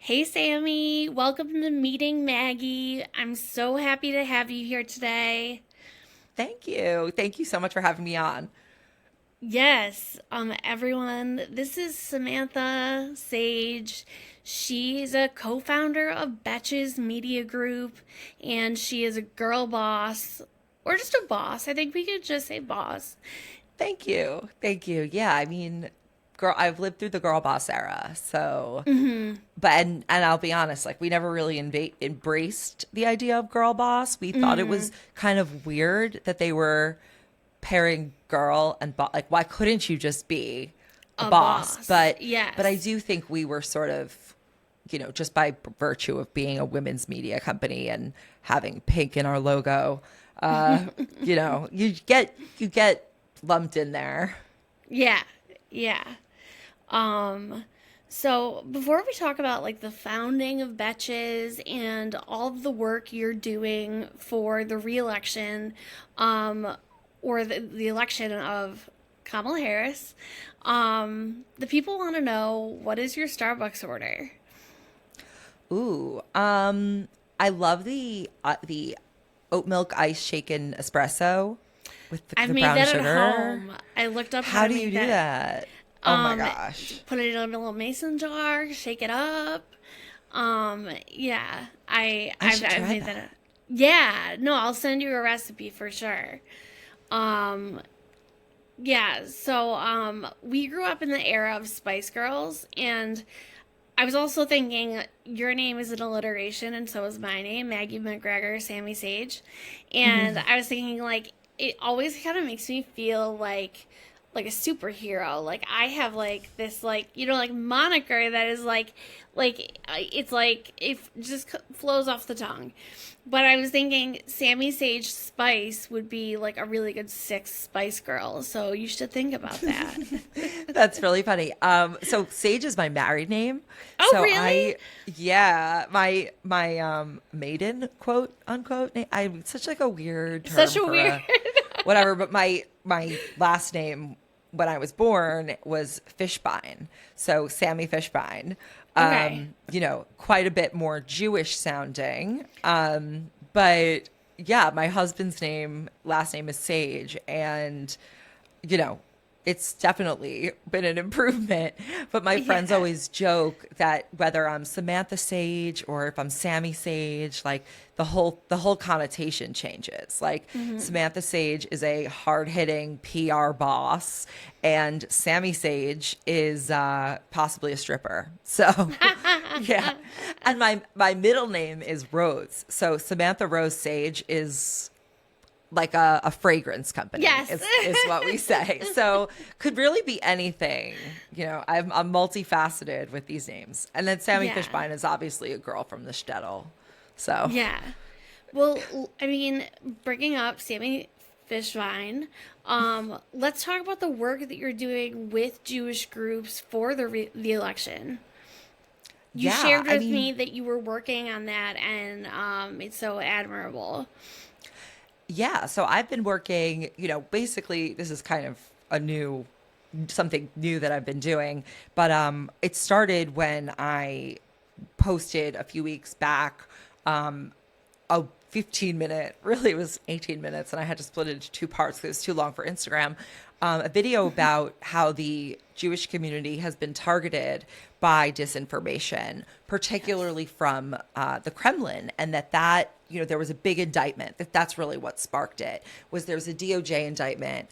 Hey, Sammy. Welcome to Meeting Maggie. I'm so happy to have you here today. Thank you. Thank you so much for having me on. Yes, everyone, this is Samantha Sage. She's a co-founder of Betches Media Group, and she is a girl boss, or just a boss. I think we could just say boss. Thank you. Thank you. Yeah, I mean, girl, I've lived through the girl boss era. So, but and I'll be honest, like we never really embraced the idea of girl boss. We thought it was kind of weird that they were pairing girl and like why couldn't you just be a A boss? boss. But I Yes. do think we were sort of, just by virtue of being a women's media company and having pink in our logo, uh, you get lumped in there. Yeah. Yeah. Um, so before we talk about like the founding of Betches and all of the work you're doing for the reelection, um, or the election of Kamala Harris, the people want to know, what is your Starbucks order? Ooh, I love the oat milk ice shaken espresso with I've the made brown that at sugar. home. I looked up how How to do you make do that. that? Oh my Um, gosh. Put it in a little mason jar, shake it up. Yeah, I I've should I've try made that. that. Yeah, no, I'll send you a recipe for sure. Um, yeah, so we grew up in the era of Spice Girls, and I was also thinking your name is an alliteration, and so is my name, Maggie McGregor, Sammy Sage. And I was thinking, like, it always kind of makes me feel like a superhero. Like I have like this like moniker that is it's like it just flows off the tongue. But I was thinking Sammy Sage Spice would be like a really good sixth Spice Girl, so you should think about that. That's really funny. So Sage is my married name. Oh, So really? yeah, my maiden quote unquote name. I'm such like a weird Such term a for weird. a whatever. But my last name when I was born was Fishbein. So Sammy Fishbein. Okay. Quite a bit more Jewish sounding. But yeah, my husband's last name is Sage, and you know, it's definitely been an improvement. But my friends Yeah. always joke that whether I'm Samantha Sage or if I'm Sammy Sage, like the whole connotation changes. Like Samantha Sage is a hard hitting PR boss, and Sammy Sage is possibly a stripper. So yeah, and my middle name is Rose. So Samantha Rose Sage is like a fragrance company Yes. is what we say. So could really be anything. I'm multifaceted with these names. And then Sammy Yeah. Fishbein is obviously a girl from the shtetl. So Yeah. Well, I mean, bringing up Sammy Fishvine, let's talk about the work that you're doing with Jewish groups for the election. You yeah, shared I with mean, me that you were working on that, and it's so admirable. yeah. So I've been working, basically this is kind of a new something new that I've been doing. But it started when I posted a few weeks back a 15-minute, really it was 18 minutes, and I had to split it into two parts because it was too long for Instagram. A video about how the Jewish community has been targeted by disinformation, Yes. particularly from the Kremlin, and there was a big indictment. That's really what sparked it. Was there's a DOJ indictment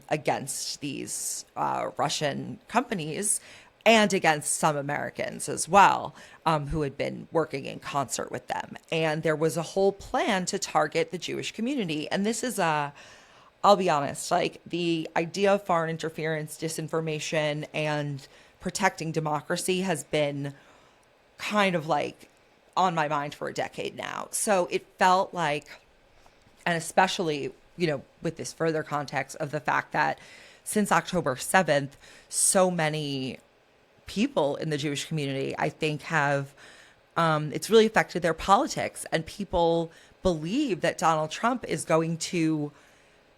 against these Russian companies and against some Americans as well, who had been working in concert with them. And there was a whole plan to target the Jewish community. And this is I'll be honest, like the idea of foreign interference, disinformation, and protecting democracy has been kind of like on my mind for a decade now. So it felt like, and especially, with this further context of the fact that since October 7th, so many people in the Jewish community, I think, have it's really affected their politics, and people believe that Donald Trump is going to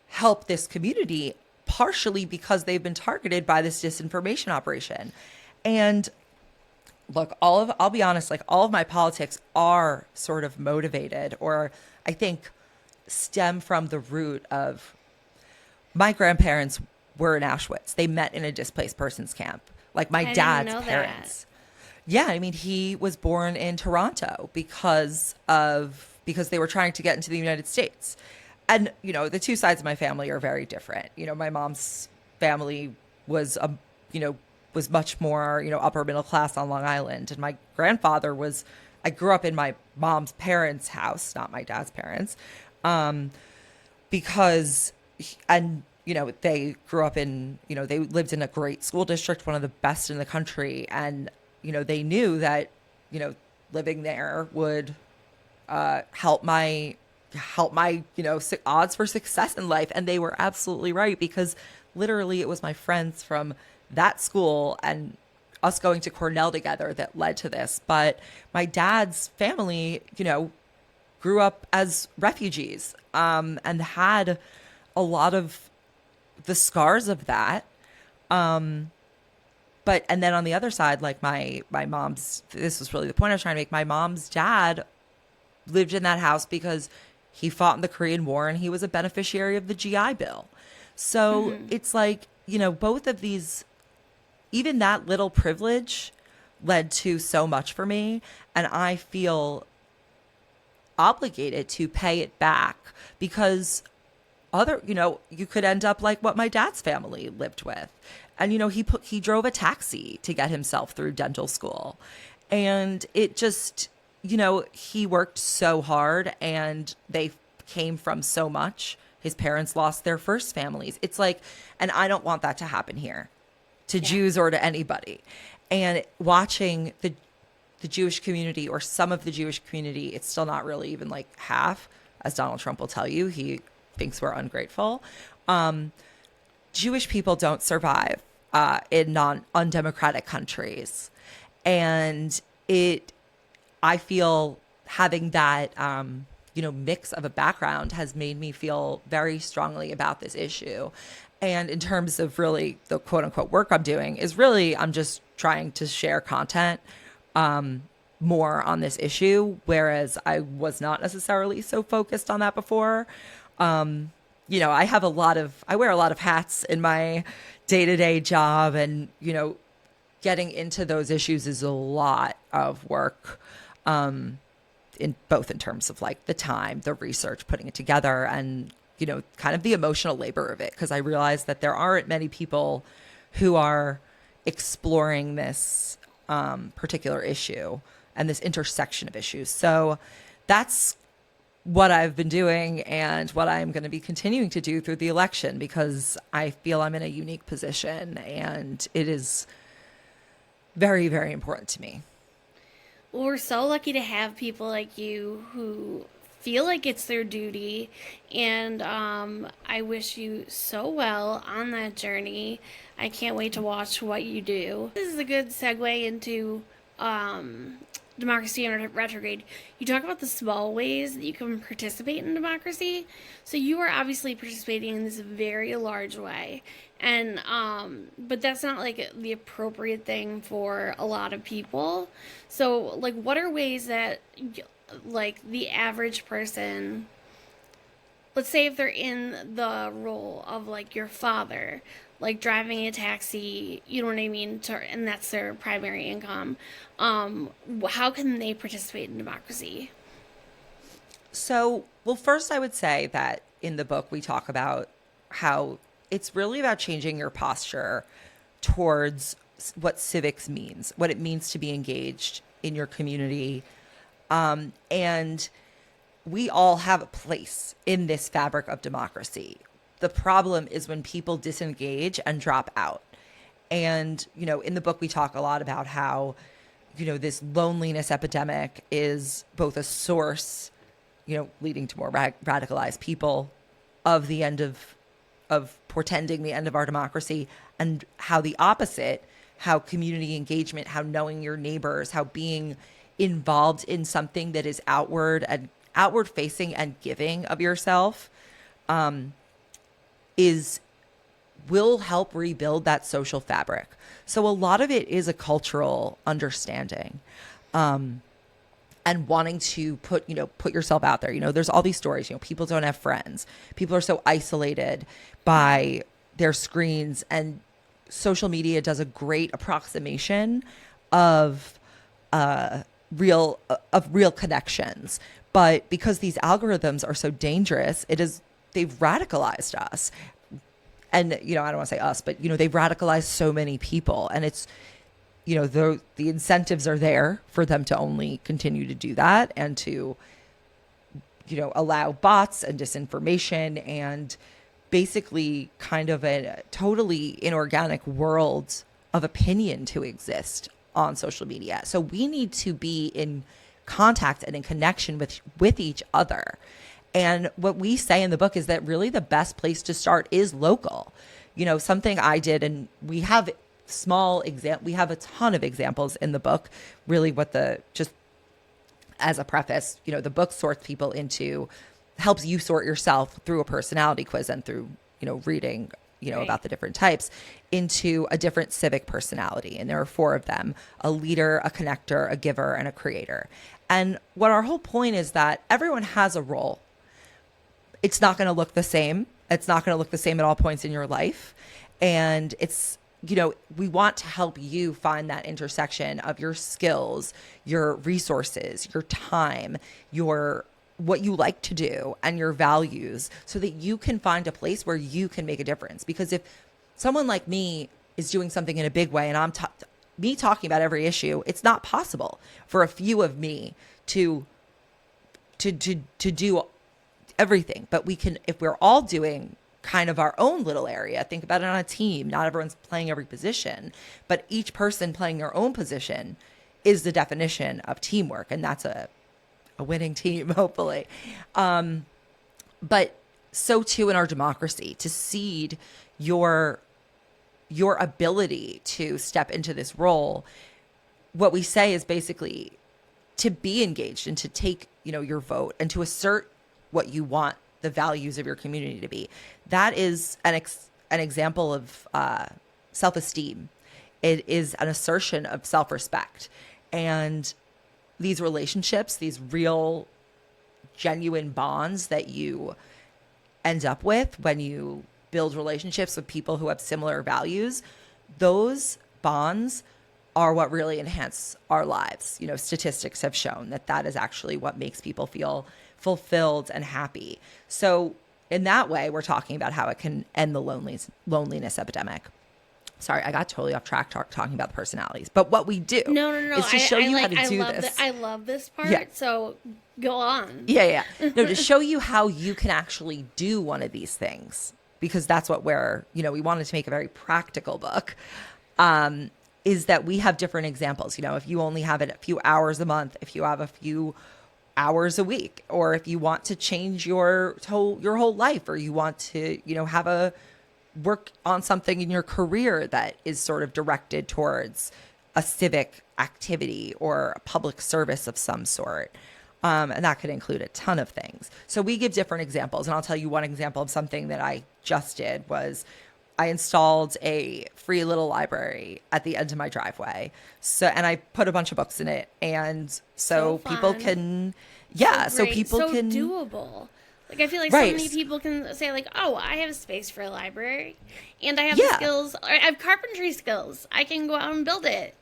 help this community partially because they've been targeted by this disinformation operation. And look, I'll be honest, like all of my politics are sort of motivated, or I think stem from the root of my grandparents were in Auschwitz. They met in a displaced persons camp. Like my I didn't dad's know that. parents. Yeah, I mean, he was born in Toronto because they were trying to get into the United States. And, the two sides of my family are very different. My mom's family was was much more, upper middle class on Long Island. And my grandfather I grew up in my mom's parents' house, not my dad's parents. Because, and, they grew up in, they lived in a great school district, one of the best in the country. And, they knew that, living there would help my odds for success in life. And they were absolutely right, because literally it was my friends from that school and us going to Cornell together that led to this. But my dad's family, grew up as refugees, and had a lot of the scars of that. And then on the other side, like my mom's, this was really the point I was trying to make. My mom's dad lived in that house because he fought in the Korean War and he was a beneficiary of the GI Bill. So it's like, both of these, even that little privilege led to so much for me. And I feel obligated to pay it back, because you could end up like what my dad's family lived with. And, he drove a taxi to get himself through dental school. And it just, he worked so hard, and they came from so much. His parents lost their first families. It's like, and I don't want that to happen here to Jews or to anybody. And watching the Jewish community, or some of the Jewish community, it's still not really even like half, as Donald Trump will tell you. He thinks we're ungrateful. Jewish people don't survive in undemocratic countries. And I feel having that, mix of a background has made me feel very strongly about this issue. And in terms of really the quote unquote work I'm doing, is really, I'm just trying to share content more on this issue, whereas I was not necessarily so focused on that before. I wear a lot of hats in my day-to-day job, and, getting into those issues is a lot of work, in terms of like the time, the research, putting it together, and, kind of the emotional labor of it. Cause I realize that there aren't many people who are exploring this particular issue and this intersection of issues. So that's what I've been doing, and what I'm going to be continuing to do through the election, because I feel I'm in a unique position, and it is very, very important to me. Well, we're so lucky to have people like you who feel like it's their duty, and I wish you so well on that journey. I can't wait to watch what you do. This is a good segue into democracy in retrograde. You talk about the small ways that you can participate in democracy. So you are obviously participating in this very large way. And but that's not like the appropriate thing for a lot of people. So like, what are ways that like the average person, let's say if they're in the role of like your father, like driving a taxi, you know what I mean, and that's their primary income, how can they participate in democracy? So, well, first I would say that in the book we talk about how it's really about changing your posture towards what civics means, what it means to be engaged in your community. And we all have a place in this fabric of democracy. The problem is when people disengage and drop out. And, in the book, we talk a lot about how, this loneliness epidemic is both a source, leading to more radicalized people, of the end of portending the end of our democracy, and how the opposite, how community engagement, how knowing your neighbors, how being involved in something that is outward facing and giving of yourself, is will help rebuild that social fabric. So a lot of it is a cultural understanding. And wanting to put yourself out there. There's all these stories, people don't have friends. People are so isolated by their screens, and social media does a great approximation of real connections. But because these algorithms are so dangerous, they've radicalized us. And, I don't want to say us, but, they've radicalized so many people. And it's, the incentives are there for them to only continue to do that and to, allow bots and disinformation and basically kind of a totally inorganic world of opinion to exist on social media. So we need to be in contact and in connection with each other. And what we say in the book is that really the best place to start is local. Something I did, and we have we have a ton of examples in the book. Really, just as a preface, the book sorts people helps you sort yourself through a personality quiz and through, reading, right, about the different types into a different civic personality. And there are 4 of them: a leader, a connector, a giver, and a creator. And what our whole point is that everyone has a role. It's not going to look the same. It's not going to look the same at all points in your life. And it's, we want to help you find that intersection of your skills, your resources, your time, what you like to do, and your values, so that you can find a place where you can make a difference. Because if someone like me is doing something in a big way and I'm me talking about every issue, it's not possible for a few of me to do everything. But we can, if we're all doing kind of our own little area, think about it on a team. Not everyone's playing every position, but each person playing their own position is the definition of teamwork. And that's a winning team, hopefully. But so too in our democracy, to seed your ability to step into this role. What we say is basically to be engaged and to take, your vote and to assert what you want the values of your community to be. That is an example of self-esteem. It is an assertion of self-respect. And these relationships, these real, genuine bonds that you end up with when you build relationships with people who have similar values, those bonds are what really enhance our lives. Statistics have shown that is actually what makes people feel fulfilled and happy. So in that way, we're talking about how it can end the loneliness epidemic. Sorry, I got totally off track talking about the personalities. But what we do is to show you how to do this. I love this part, yeah. So go on. Yeah. No, to show you how you can actually do one of these things, because that's what we wanted to make a very practical book, is that we have different examples. If you only have it a few hours a month, if you have a few hours a week, or if you want to change your whole life, or you want to, work on something in your career that is sort of directed towards a civic activity or a public service of some sort. And that could include a ton of things. So we give different examples. And I'll tell you one example of something that I just did was I installed a free little library at the end of my driveway. And I put a bunch of books in it. And so people can, so people can. Doable. Like, I feel like right. So many people can say, like, oh, I have space for a library, and I have the skills, or I have carpentry skills. I can go out and build it.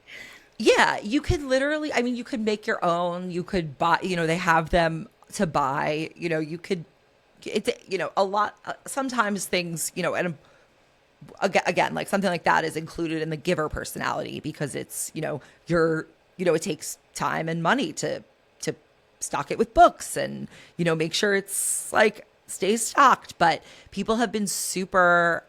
Yeah, you could literally, you could make your own. You could buy, they have them to buy. You could, it's, a lot, sometimes things, and again, like something like that is included in the giver personality because it's, it takes time and money to stock it with books and, make sure it's like stays stocked. But people have been super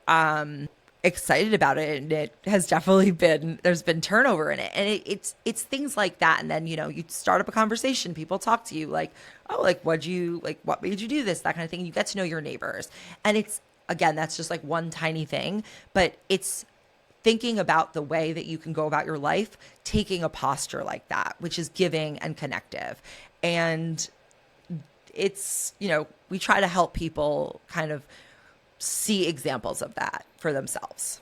excited about it, and it has definitely there's been turnover in it. And it's things like that. And then, you start up a conversation, people talk to you like, oh, like, what made you do this? That kind of thing. You get to know your neighbors. And again, that's just like one tiny thing, but it's thinking about the way that you can go about your life, taking a posture like that, which is giving and connective. And it's, we try to help people kind of see examples of that for themselves.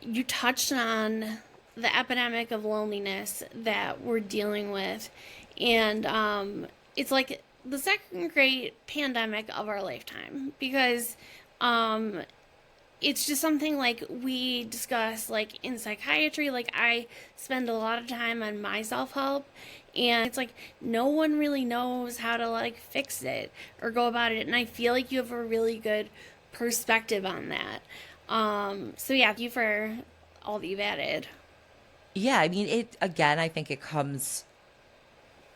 You touched on the epidemic of loneliness that we're dealing with, and it's like the second great pandemic of our lifetime because um, it's just something like we discuss like in psychiatry. Like I spend a lot of time on my self-help, and it's like no one really knows how to like fix it or go about it, and I feel like you have a really good perspective on that. So yeah, thank you for all that you've added. Yeah, I mean, it again, I think it comes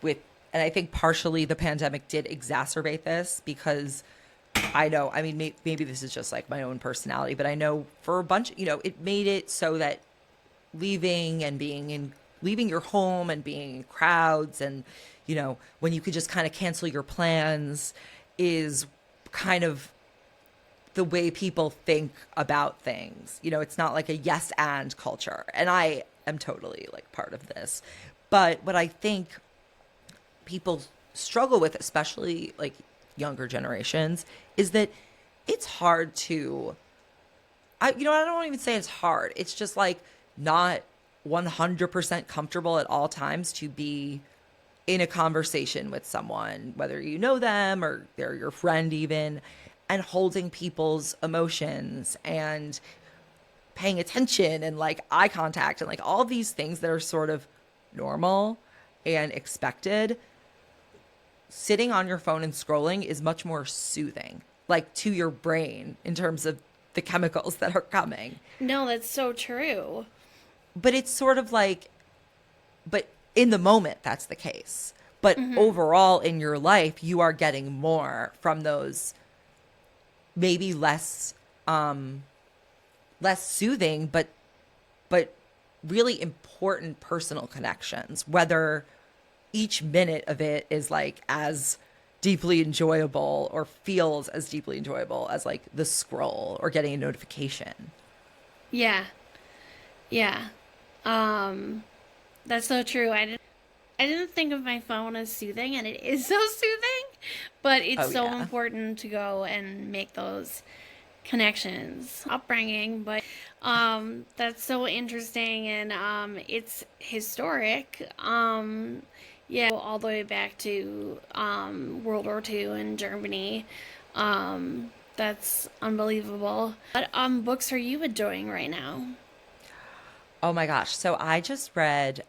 with, and I think partially the pandemic did exacerbate this because I know, I mean, maybe this is just like my own personality, but I know for a bunch, it made it so that leaving and leaving your home and being in crowds and, when you could just kind of cancel your plans is kind of the way people think about things. It's not like a yes and culture. And I am totally like part of this. But what I think people struggle with, especially like younger generations, is that it's hard to I don't even say it's hard. It's just like not 100% comfortable at all times to be in a conversation with someone, whether you know them or they're your friend even, and holding people's emotions and paying attention and like eye contact and like all these things that are sort of normal and expected. Sitting on your phone and scrolling is much more soothing, like to your brain in terms of the chemicals that are coming. No, that's so true. But it's sort of like, but in the moment, that's the case. But overall in your life, you are getting more from those maybe less soothing, but really important personal connections, whether each minute of it is like as deeply enjoyable or feels as deeply enjoyable as like the scroll or getting a notification. Yeah. Yeah. Um that's so true. I didn't think of my phone as soothing, and it is so soothing, but it's Oh so yeah. important to go and make those connections. Upbringing, but that's so interesting, and it's historic. Yeah, all the way back to World War II in Germany. That's unbelievable. What books are you enjoying right now? Oh my gosh. So I just read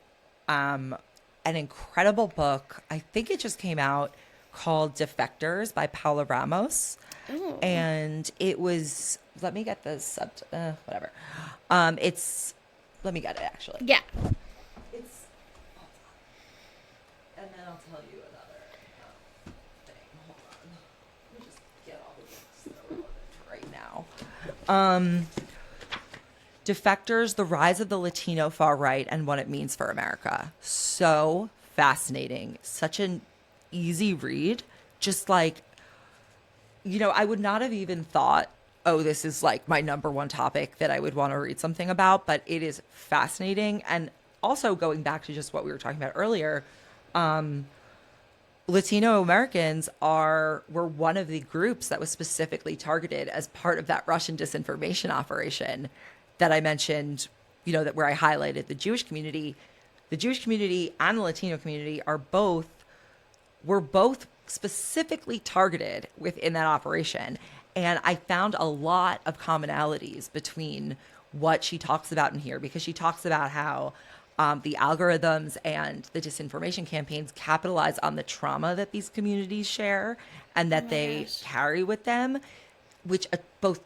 an incredible book. I think it just came out called Defectors by Paula Ramos. Ooh. And it was, let me get the whatever. It's, let me get it actually. Yeah. It's, and then I'll tell you another thing. Hold on. Let me just get all the books that are relevant right now. Defectors, The Rise of the Latino Far Right and What It Means for America. So fascinating. Such an easy read. Just like, I would not have even thought, oh, this is like my number one topic that I would want to read something about, but it is fascinating. And also going back to just what we were talking about earlier, Latino Americans were one of the groups that was specifically targeted as part of that Russian disinformation operation that I mentioned, that where I highlighted the Jewish community. The Jewish community and the Latino community were both specifically targeted within that operation. And I found a lot of commonalities between what she talks about in here, because she talks about how the algorithms and the disinformation campaigns capitalize on the trauma that these communities share and Oh that my they gosh. carry with them, which both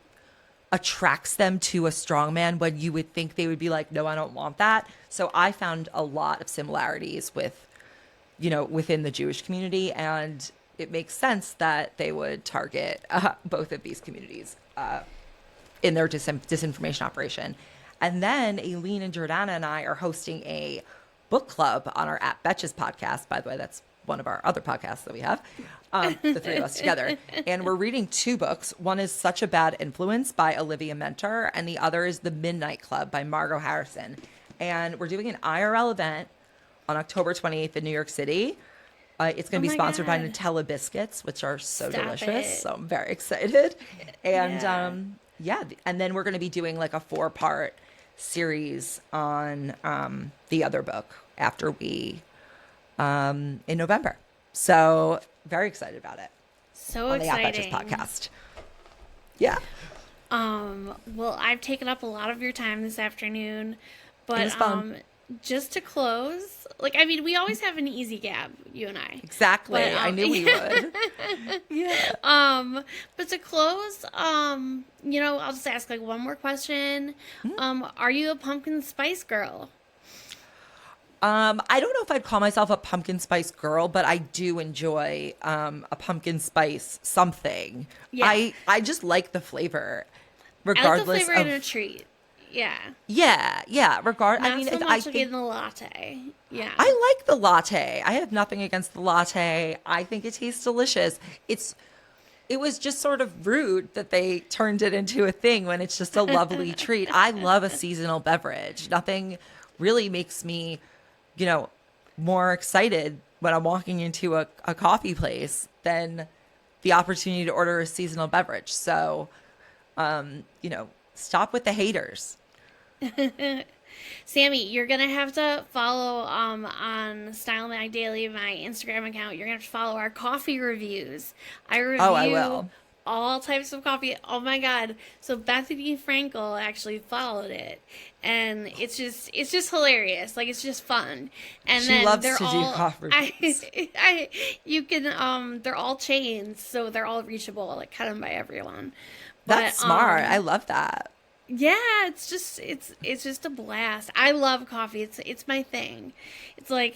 attracts them to a strongman when you would think they would be like, no, I don't want that. So I found a lot of similarities within the Jewish community, and it makes sense that they would target both of these communities in their disinformation operation. And then Aileen and Jordana and I are hosting a book club on our at Betches podcast. By the way, that's one of our other podcasts that we have, the three of us together. And we're reading two books. One is Such a Bad Influence by Olivia Mentor, and the other is The Midnight Club by Margot Harrison. And we're doing an IRL event on October 28th in New York City. It's going Oh to be my sponsored by God. Nutella biscuits, which are so Stop delicious. it. So I'm very excited. And Yeah. yeah, and then we're going to be doing like a 4-part series on the other book after we in November. So very excited about it So on the At Betches exciting. podcast. Yeah, Well, I've taken up a lot of your time this afternoon, it but was fun. just to close, like I mean, we always have an easy gab, you and I. But Exactly. I knew we would. Yeah. but to close, I'll just ask like one more question. Are you a pumpkin spice girl? I don't know if I'd call myself a pumpkin spice girl, but I do enjoy a pumpkin spice something. Yeah. I just like the flavor, I like the regardless flavor in a of treat. Yeah. yeah. I Not mean, so I much like think in the latte. Yeah. I like the latte. I have nothing against the latte. I think it tastes delicious. It was just sort of rude that they turned it into a thing when it's just a lovely treat. I love a seasonal beverage. Nothing really makes me, you know, more excited when I'm walking into a coffee place than the opportunity to order a seasonal beverage. So, stop with the haters. Sammy, you're gonna have to follow on Style Mag Daily, my Instagram account. You're gonna have to follow our coffee reviews. I Oh, I review will. all types of coffee. Oh my god! So Bethany Frankel actually followed it, and it's just hilarious. Like it's just fun. And She then loves they're to do all coffee reviews. you can they're all chains, so they're all reachable, like cut them by everyone. That's But smart. I love that. yeah, it's just a blast. I love coffee. It's my thing. It's like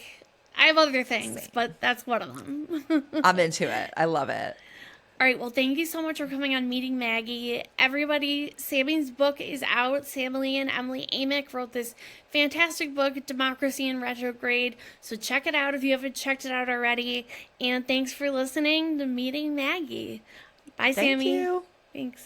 I have other things, Same. but that's one of them. I'm into it. I love it. All right, well, thank you so much for coming on Meeting Maggie. Everybody, Sammy's book is out. Sammy and Emily Amick wrote this fantastic book, Democracy in Retrograde. So check it out if you haven't checked it out already. And thanks for listening to Meeting Maggie. Bye, Thank Sammy. you. Thanks.